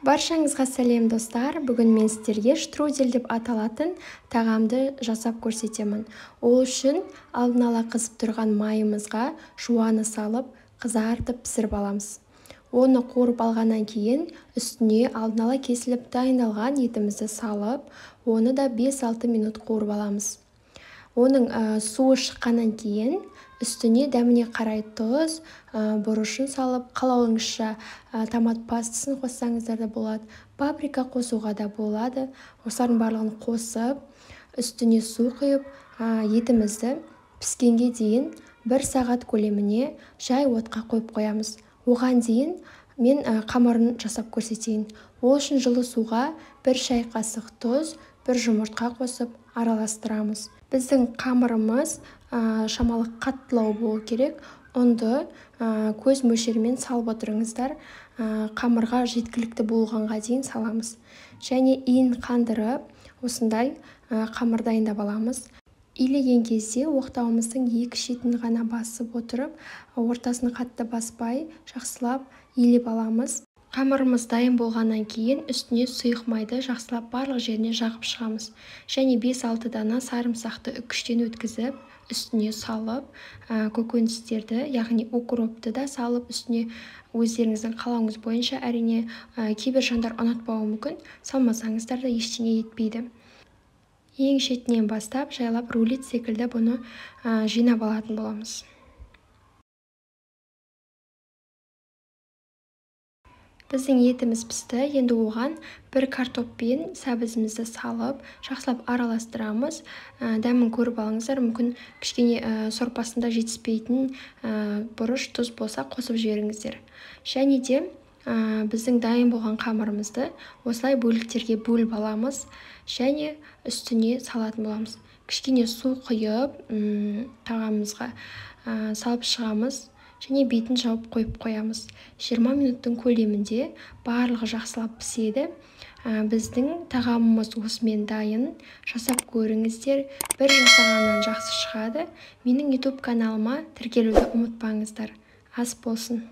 Баршаңызға сәлем достар. Бүгін мен сіздерге штрудель деп аталатын тағамды жасап көрсетемін. Ол үшін алдын ала қызып тұрған майымызға жуаны салып, қызартып пісіріп аламыз. Оны қуырып алғаннан кейін үстіне алдын ала кесіліп дайындалған етімізді салып, оны да 5-6 минут қуырып аламыз. Оның суы шыққаннан кейін үстіне дәміне қарай тұз, бұрышын салып, қалауыңызша томат пастасын қоссаңыздар да болады, паприка қосуға да болады. Осылардың барлығын қосып, үстіне су құйып, етімізді піскенге дейін 1 сағат көлеміне жай отқа қойып қоямыз. Оған дейін мен қамырын жасап көрсетейін. Ол үшін жылы суға 1 шай қасық тұз, 1 жұмыртқа қосып араластырамыз. Біздің қамырымыз шамалы қаттылау болу керек. Ұнды көз мөлшерімен салып отырыңыздар. Қамырға жеткілікті болғанға дейін саламыз. Және иін қандырып, осындай қамыр дайындап аламыз. Илеген кезде оқтауымыздың 2 шетін ғана басып отырып, ортасын қатты баспай, жақсылап илеп аламыз. Қамырымыз дайын болғаннан кейін үстіне сұйық майды жақсылап барлық жеріне жағып шығамыз. Және 5-6 дана сарымсақты үкіштен өткізіп, үстіне салып, көкөністерді, яғни укропты да салып, үстіне өздеріңіздің қалауыңыз бойынша, әрине кейбір жандар ұнатпауы мүмкін, салмасаңыздар да ештеңе етпейді. Ең шетінен бастап жайлап рулет секілді бұны жинап алатын боламыз. Біздің етіміз пісті. Енді оған 1 картоппен сәбізімізді салып, жақсылап араластырамыз. Дәмін көріп алыңыздар, мүмкін кішкене сорпасында жетіспейтін бұрыш, тұз болса қосып жіберіңіздер. Және де біздің дайын болған қамырымызды осылай бөліктерге бөліп аламыз және үстіне салатын боламыз. Кішкене су құйып, тағамымызға салып шығамыз. Және бетін жауып қойып қоямыз. 20 минуттың көлемінде барлығы жақсылап піседі. Біздің тағамымыз осымен дайын. Жасап көріңіздер. Бір жасағаннан жақсы шығады. Менің YouTube каналыма тіркелуді ұмытпаңыздар. Ас болсын.